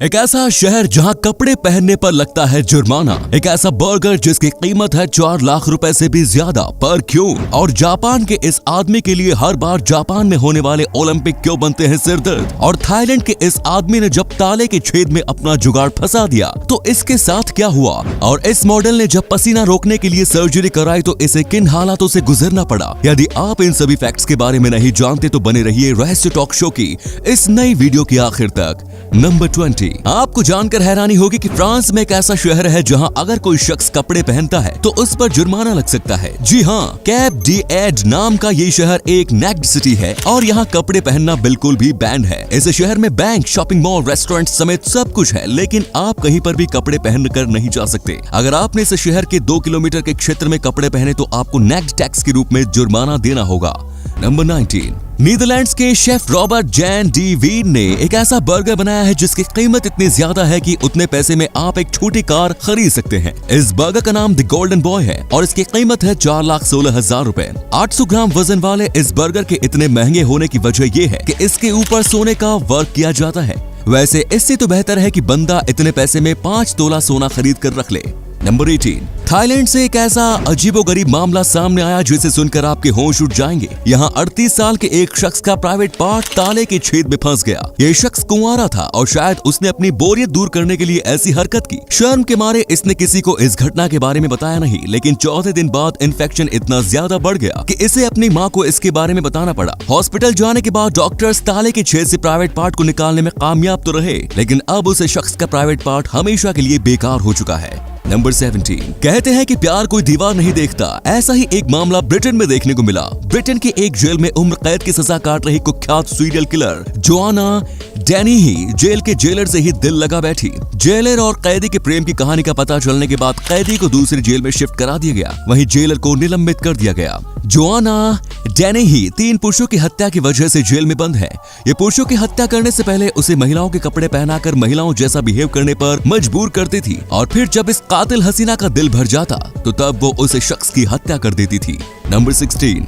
एक ऐसा शहर जहां कपड़े पहनने पर लगता है जुर्माना, एक ऐसा बर्गर जिसकी कीमत है 4 लाख रुपए से भी ज्यादा, पर क्यों? और जापान के इस आदमी के लिए हर बार जापान में होने वाले ओलंपिक क्यों बनते हैं सिरदर्द? और थाईलैंड के इस आदमी ने जब ताले के छेद में अपना जुगाड़ फंसा दिया तो इसके साथ क्या हुआ? और इस मॉडल ने जब पसीना रोकने के लिए सर्जरी कराई तो इसे किन हालातों से गुजरना पड़ा? यदि आप इन सभी फैक्ट्स के बारे में नहीं जानते तो बने रहिए रहस्य टॉक शो की इस नई वीडियो के आखिर तक। नंबर 20। आपको जानकर हैरानी होगी कि फ्रांस में एक ऐसा शहर है जहां अगर कोई शख्स कपड़े पहनता है तो उस पर जुर्माना लग सकता है। जी हाँ, कैप डी एड नाम का ये शहर एक नेक्ड सिटी है और यहाँ कपड़े पहनना बिल्कुल भी बैन है। इस शहर में बैंक, शॉपिंग मॉल, रेस्टोरेंट समेत सब कुछ है, लेकिन आप कहीं पर भी कपड़े पहन कर नहीं जा सकते। अगर आपने इस शहर के 2 किलोमीटर के क्षेत्र में कपड़े पहने तो आपको नेक्ड टैक्स के रूप में जुर्माना देना होगा। नंबर 19। नीदरलैंड्स के chef Robert Jan de Veen ने एक ऐसा बर्गर बनाया है जिसकी कीमत इतनी ज्यादा है कि उतने पैसे में आप एक छोटी कार खरीद सकते हैं। इस बर्गर का नाम द गोल्डन बॉय है और इसकी कीमत है 4,16,000 रुपए। 800 ग्राम वजन वाले इस बर्गर के इतने महंगे होने की वजह ये है कि इसके ऊपर सोने का वर्क किया जाता है। वैसे इससे तो बेहतर है कि बंदा इतने पैसे में 5 तोला सोना खरीद कर रख ले। नंबर 18। थाईलैंड से एक ऐसा अजीबोगरीब मामला सामने आया जिसे सुनकर आपके होश उड़ जाएंगे। यहाँ 38 साल के एक शख्स का प्राइवेट पार्ट ताले के छेद में फंस गया। ये शख्स कुंवारा था और शायद उसने अपनी बोरियत दूर करने के लिए ऐसी हरकत की। शर्म के मारे इसने किसी को इस घटना के बारे में बताया नहीं, लेकिन 14 दिन बाद इन्फेक्शन इतना ज्यादा बढ़ गया कि इसे अपनी माँ को इसके बारे में बताना पड़ा। हॉस्पिटल जाने के बाद डॉक्टर्स ताले के छेद से प्राइवेट पार्ट को निकालने में कामयाब तो रहे, लेकिन अब उस शख्स का प्राइवेट पार्ट हमेशा के लिए बेकार हो चुका है। नंबर 17। कहते हैं कि प्यार कोई दीवार नहीं देखता। ऐसा ही एक मामला ब्रिटेन में देखने को मिला। ब्रिटेन के एक जेल में उम्र कैद की सजा काट रही कुख्यात सीरियल किलर जोआना डैनी ही जेल के जेलर से ही दिल लगा बैठी। जेलर और कैदी के प्रेम की कहानी का पता चलने के बाद कैदी को दूसरी जेल में शिफ्ट करा दिया गया, वहीं जेलर को निलंबित कर दिया गया। जोआना डैनी ही 3 पुरुषों की हत्या की वजह से जेल में बंद है। ये पुरुषों की हत्या करने से पहले उसे महिलाओं के कपड़े पहनाकर महिलाओं जैसा बिहेव करने पर मजबूर करती थी और फिर जब इस कातिल हसीना का दिल भर जाता तो तब वो उस शख्स की हत्या कर देती थी। नंबर 16।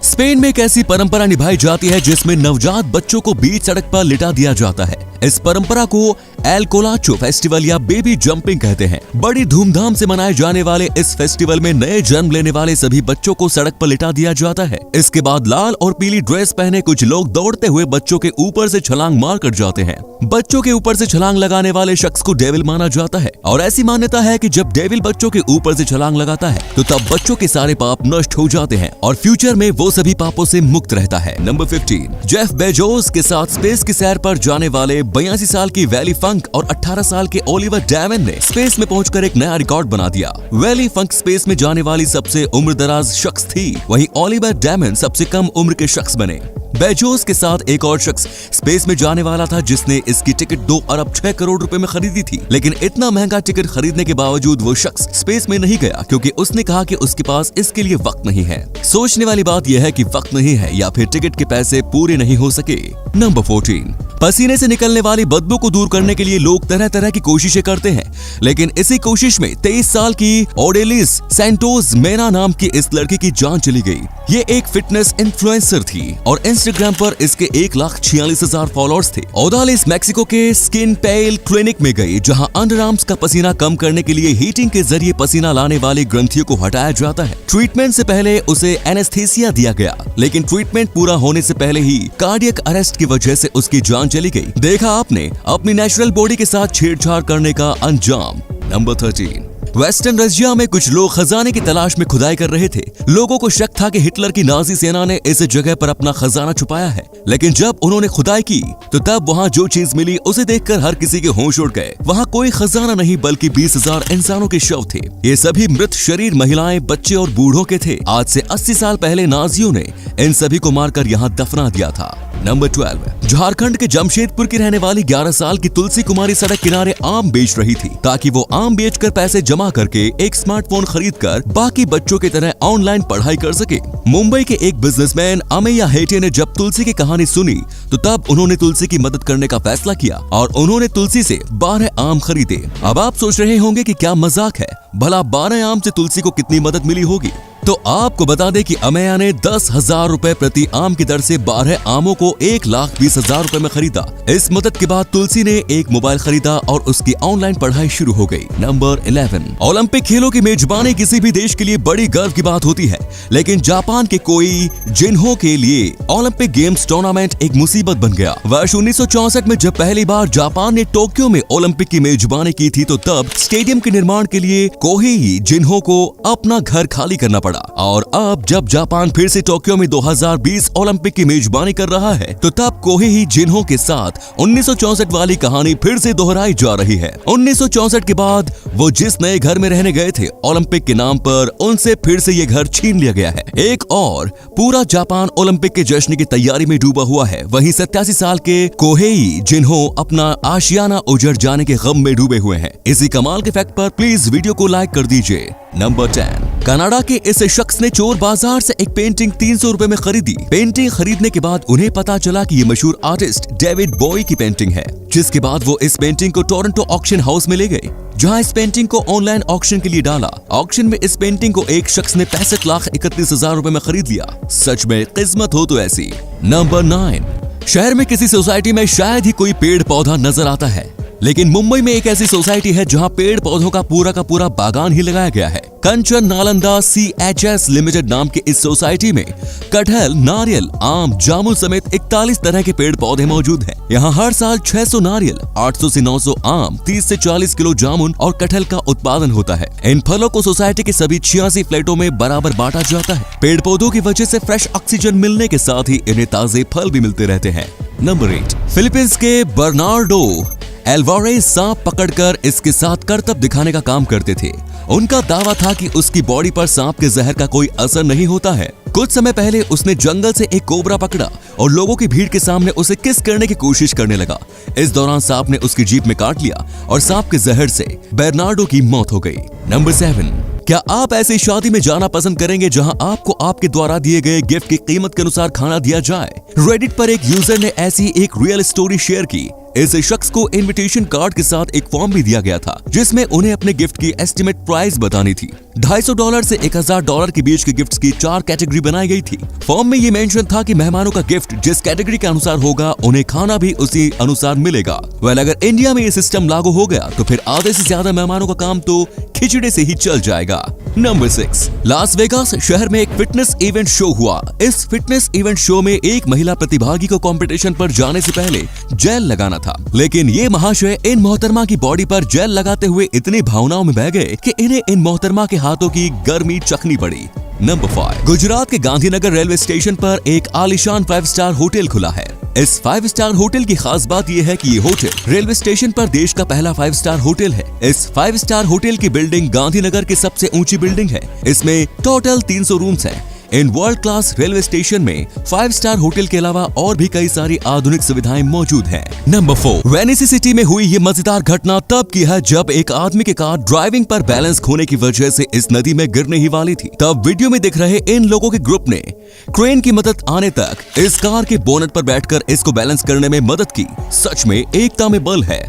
स्पेन में एक ऐसी परंपरा निभाई जाती है जिसमें नवजात बच्चों को बीच सड़क पर लिटा दिया जाता है। इस परंपरा को एल कोलाचो फेस्टिवल या बेबी जंपिंग कहते हैं। बड़ी धूमधाम से मनाए जाने वाले इस फेस्टिवल में नए जन्म लेने वाले सभी बच्चों को सड़क पर लिटा दिया जाता है। इसके बाद लाल और पीली ड्रेस पहने कुछ लोग दौड़ते हुए बच्चों के ऊपर से छलांग मार कर जाते हैं। बच्चों के ऊपर से छलांग लगाने वाले शख्स को डेविल माना जाता है और ऐसी मान्यता है कि जब डेविल बच्चों के ऊपर से छलांग लगाता है तो तब बच्चों के सारे पाप नष्ट हो जाते हैं और फ्यूचर में वो सभी पापों से मुक्त रहता है। नंबर 15। जेफ बेजोस के साथ स्पेस की सैर पर जाने वाले 82 साल की वैली फंक और 18 साल के ओलिवर डैमन ने स्पेस में पहुंचकर एक नया रिकॉर्ड बना दिया। वैली फंक स्पेस में जाने वाली सबसे उम्रदराज शख्स थी, वहीं ओलिवर डैमन सबसे कम उम्र के शख्स बने। बेजोस के साथ एक और शख्स स्पेस में जाने वाला था जिसने इसकी टिकट 2 अरब 6 करोड़ रुपए में खरीदी थी, लेकिन इतना महंगा टिकट खरीदने के बावजूद वो शख्स स्पेस में नहीं गया क्योंकि उसने कहा कि उसके पास इसके लिए वक्त नहीं है। सोचने वाली बात यह है कि वक्त नहीं है या फिर टिकट के पैसे पूरे नहीं हो सके। नंबर 14। पसीने से निकलने वाली बदबू को दूर करने के लिए लोग तरह तरह की कोशिशें करते हैं, लेकिन इसी कोशिश में 23 साल की ओडेलिस सैंटोस मेना नाम की इस लड़की की जान चली गई। ये एक फिटनेस इन्फ्लुएंसर थी और इंस्टाग्राम पर इसके 1,46,000 फॉलोअर्स थे। ओडालिस मैक्सिको के स्किन पेल क्लिनिक में गई जहां अंडर आर्म्स का पसीना कम करने के लिए हीटिंग के जरिए पसीना लाने वाली ग्रंथियों को हटाया जाता है। ट्रीटमेंट से पहले उसे एनेस्थीसिया दिया गया, लेकिन ट्रीटमेंट पूरा होने से पहले ही कार्डियक अरेस्ट की वजह से उसकी जान चली गई। देखा आपने अपनी नेचुरल बॉडी के साथ छेड़छाड़ करने का अंजाम। नंबर 13। वेस्टर्न रशिया में कुछ लोग खजाने की तलाश में खुदाई कर रहे थे। लोगों को शक था कि हिटलर की नाजी सेना ने इस जगह पर अपना खजाना छुपाया है, लेकिन जब उन्होंने खुदाई की तो तब वहां जो चीज मिली उसे देखकर हर किसी के होश उड़ गए। वहां कोई खजाना नहीं बल्कि 20,000 इंसानों के शव थे। ये सभी मृत शरीर महिलाएं, बच्चे और बूढ़ों के थे। आज से 80 साल पहले नाजियों ने इन सभी को मारकर यहाँ दफना दिया था। नंबर 12। झारखंड के जमशेदपुर की रहने वाली 11 साल की तुलसी कुमारी सड़क किनारे आम बेच रही थी ताकि वो आम बेचकर पैसे जमा करके एक स्मार्टफोन खरीदकर बाकी बच्चों की तरह ऑनलाइन पढ़ाई कर सके। मुंबई के एक बिजनेसमैन अमेया हेटे ने जब तुलसी की कहानी सुनी तो तब उन्होंने तुलसी की मदद करने का फैसला किया और उन्होंने तुलसी से 12 आम खरीदे। अब आप सोच रहे होंगे कि क्या मजाक है, भला 12 आम से तुलसी को कितनी मदद मिली होगी? तो आपको बता दें कि अमेया ने 10,000 रुपए प्रति आम की दर से 12 आमों को 1,20,000 रुपए में खरीदा। इस मदद के बाद तुलसी ने एक मोबाइल खरीदा और उसकी ऑनलाइन पढ़ाई शुरू हो गई। नंबर 11, ओलंपिक खेलों की मेजबानी किसी भी देश के लिए बड़ी गर्व की बात होती है, लेकिन जापान के कोई जिन्हों के लिए ओलंपिक गेम्स टूर्नामेंट एक मुसीबत बन गया। वर्ष 1964 में जब पहली बार जापान ने टोक्यो में ओलंपिक की मेजबानी की थी, तो तब स्टेडियम के निर्माण के लिए कोहेई जिन्हों को अपना घर खाली करना पड़ा। और अब जब जापान फिर से टोक्यो में 2020 ओलंपिक की मेजबानी कर रहा है, तो तब कोहेई जिन्हों के साथ 1964 वाली कहानी फिर से दोहराई जा रही है। 1964 के बाद वो जिस नए घर में रहने गए थे, ओलंपिक के नाम पर उनसे फिर से ये घर छीन लिया गया है। एक और पूरा जापान ओलंपिक के जश्न की तैयारी में डूबा हुआ है। वहीं 87 साल के कोहेई जिन्हों अपना आशियाना उजड़ जाने के गम में डूबे हुए हैं। इसी कमाल के फैक्ट पर प्लीज वीडियो को लाइक कर दीजिए। नंबर 10, कनाडा के इस शख्स ने चोर बाजार से एक पेंटिंग 300 रुपए में खरीदी। पेंटिंग खरीदने के बाद उन्हें पता चला कि ये मशहूर आर्टिस्ट डेविड बॉय की पेंटिंग है, जिसके बाद वो इस पेंटिंग को टोरंटो ऑक्शन हाउस में ले गए, जहां इस पेंटिंग को ऑनलाइन ऑक्शन के लिए डाला। ऑक्शन में इस पेंटिंग को एक शख्स ने 65,31,000 रुपए में खरीद लिया। सच में किस्मत हो तो ऐसी। नंबर 9, शहर में किसी सोसाइटी में शायद ही कोई पेड़ पौधा नजर आता है, लेकिन मुंबई में एक ऐसी सोसाइटी है जहां पेड़ पौधों का पूरा बागान ही लगाया गया है। कंचन नालंदा CHS लिमिटेड नाम की इस सोसाइटी में कटहल, नारियल, आम, जामुन समेत 41 तरह के पेड़ पौधे मौजूद हैं। यहाँ हर साल 600 नारियल, 800 से 900 आम, 30 से 40 किलो जामुन और कटहल का उत्पादन होता है। इन फलों को सोसाइटी के सभी 86 फ्लैटों में बराबर बांटा जाता है। पेड़ पौधों की वजह से फ्रेश ऑक्सीजन मिलने के साथ ही इन्हें ताजे फल भी मिलते रहते हैं। नंबर 8, फिलीपींस के बर्नार्डो एल्वारेज सांप पकड़कर इसके साथ करतब दिखाने का काम करते थे। उनका दावा था कि उसकी बॉडी पर सांप के जहर का कोई असर नहीं होता है। कुछ समय पहले उसने जंगल से एक कोबरा पकड़ा और लोगों की भीड़ के सामने उसे किस करने की कोशिश करने लगा। इस दौरान सांप ने उसकी जीभ में काट लिया और सांप के जहर से बेर्नार्डो की मौत हो गई। नंबर 7, क्या आप ऐसी शादी में जाना पसंद करेंगे जहां आपको आपके द्वारा दिए गए गिफ्ट की कीमत के अनुसार खाना दिया जाए? रेडिट पर एक यूजर ने ऐसी एक रियल स्टोरी शेयर की। इस शख्स को इनविटेशन कार्ड के साथ एक फॉर्म भी दिया गया था, जिसमें उन्हें अपने गिफ्ट की एस्टिमेट प्राइस बतानी थी। $250 से $1,000 के बीच के गिफ्ट्स की 4 कैटेगरी बनाई गई थी। फॉर्म में ये मेंशन था कि मेहमानों का गिफ्ट जिस कैटेगरी के अनुसार होगा, उन्हें खाना भी उसी अनुसार मिलेगा। अगर इंडिया में ये सिस्टम लागू हो गया तो फिर आधे से ज्यादा मेहमानों का काम तो खिचड़ी से ही चल जाएगा। नंबर 6, लास वेगास शहर में एक फिटनेस इवेंट शो हुआ। इस फिटनेस इवेंट शो में एक महिला प्रतिभागी को कंपटीशन पर जाने से पहले जेल लगाना था, लेकिन ये महाशय इन मोहतरमा की बॉडी पर जेल लगाते हुए इतनी भावनाओं में बह गए कि इन्हें इन मोहतरमा के हाथों की गर्मी चखनी पड़ी। नंबर 5, गुजरात के गांधीनगर रेलवे स्टेशन पर एक आलीशान 5 स्टार होटल खुला है। इस 5 स्टार होटल की खास बात यह है कि ये होटल रेलवे स्टेशन पर देश का पहला 5 स्टार होटल है। इस 5 स्टार होटल की बिल्डिंग गांधीनगर की सबसे ऊंची बिल्डिंग है। इसमें टोटल 300 रूम्स हैं। In world class railway station में 5 स्टार होटल के अलावा और भी कई सारी आधुनिक सुविधाएं मौजूद हैं। नंबर 4, वेनिस सिटी में हुई ये मजेदार घटना तब की है जब एक आदमी की कार ड्राइविंग पर बैलेंस खोने की वजह से इस नदी में गिरने ही वाली थी। तब वीडियो में दिख रहे इन लोगों के ग्रुप ने क्रेन की मदद आने तक इस कार के बोनट पर बैठकर इसको बैलेंस करने में मदद की। सच में एकता में बल है।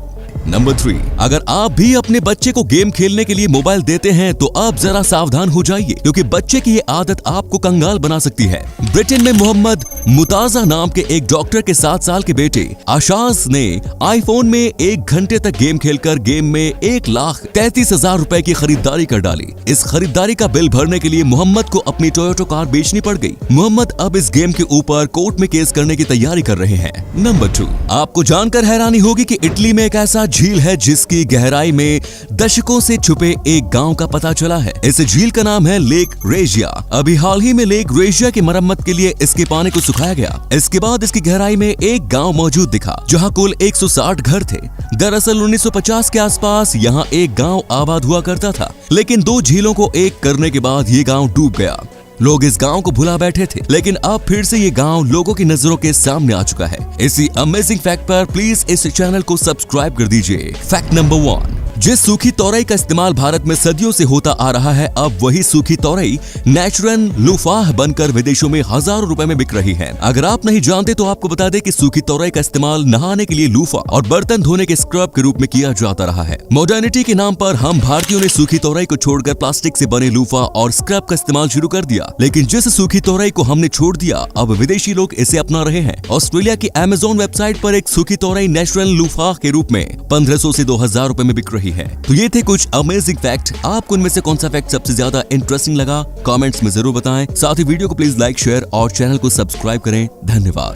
नंबर 3, अगर आप भी अपने बच्चे को गेम खेलने के लिए मोबाइल देते हैं तो आप जरा सावधान हो जाइए, क्योंकि बच्चे की ये आदत आपको कंगाल बना सकती है। ब्रिटेन में मोहम्मद मुताजा नाम के एक डॉक्टर के 7 साल के बेटे आशाज ने आईफोन में 1 घंटे तक गेम खेलकर गेम में 1,33,000 रुपए की खरीदारी कर डाली। इस खरीदारी का बिल भरने के लिए मोहम्मद को अपनी टोयोटो कार बेचनी पड़ गई। मोहम्मद अब इस गेम के ऊपर कोर्ट में केस करने की तैयारी कर रहे हैं। नंबर 2, आपको जानकर हैरानी होगी कि इटली में एक ऐसा झील है जिसकी गहराई में दशकों से छुपे एक गांव का पता चला है। इस झील का नाम है लेक रेजिया। अभी हाल ही में लेक रेजिया की मरम्मत के लिए इसके पानी को सुखाया गया। इसके बाद इसकी गहराई में एक गांव मौजूद दिखा, जहां कुल 160 घर थे। दरअसल 1950 के आसपास यहां एक गांव आबाद हुआ करता था, लेकिन 2 झीलों को एक करने के बाद ये गांव डूब गया। लोग इस गांव को भुला बैठे थे, लेकिन अब फिर से ये गांव लोगों की नजरों के सामने आ चुका है। इसी अमेजिंग फैक्ट पर प्लीज इस चैनल को सब्सक्राइब कर दीजिए। फैक्ट नंबर 1, जिस सूखी तोरई का इस्तेमाल भारत में सदियों से होता आ रहा है, अब वही सूखी तोरई नेचुरल लूफाह बनकर विदेशों में हजारों रुपए में बिक रही है। अगर आप नहीं जानते तो आपको बता दें कि सूखी तोरई का इस्तेमाल नहाने के लिए लूफा और बर्तन धोने के स्क्रब के रूप में किया जाता रहा है। मॉडर्निटी के नाम पर हम भारतीयों ने सूखी तोरई को छोड़कर प्लास्टिक से बने लूफा और स्क्रब का इस्तेमाल शुरू कर दिया, लेकिन जिस सूखी तोरई को हमने छोड़ दिया, अब विदेशी लोग इसे अपना रहे हैं। ऑस्ट्रेलिया की अमेज़न वेबसाइट पर एक सूखी तोरई नेचुरल लूफा के रूप में 1500 से 2000 रुपए में बिक रही है। तो ये थे कुछ अमेजिंग फैक्ट। आपको इनमें से कौन सा फैक्ट सबसे ज्यादा इंटरेस्टिंग लगा, कमेंट्स में जरूर बताएं। साथ ही वीडियो को प्लीज लाइक, शेयर और चैनल को सब्सक्राइब करें। धन्यवाद।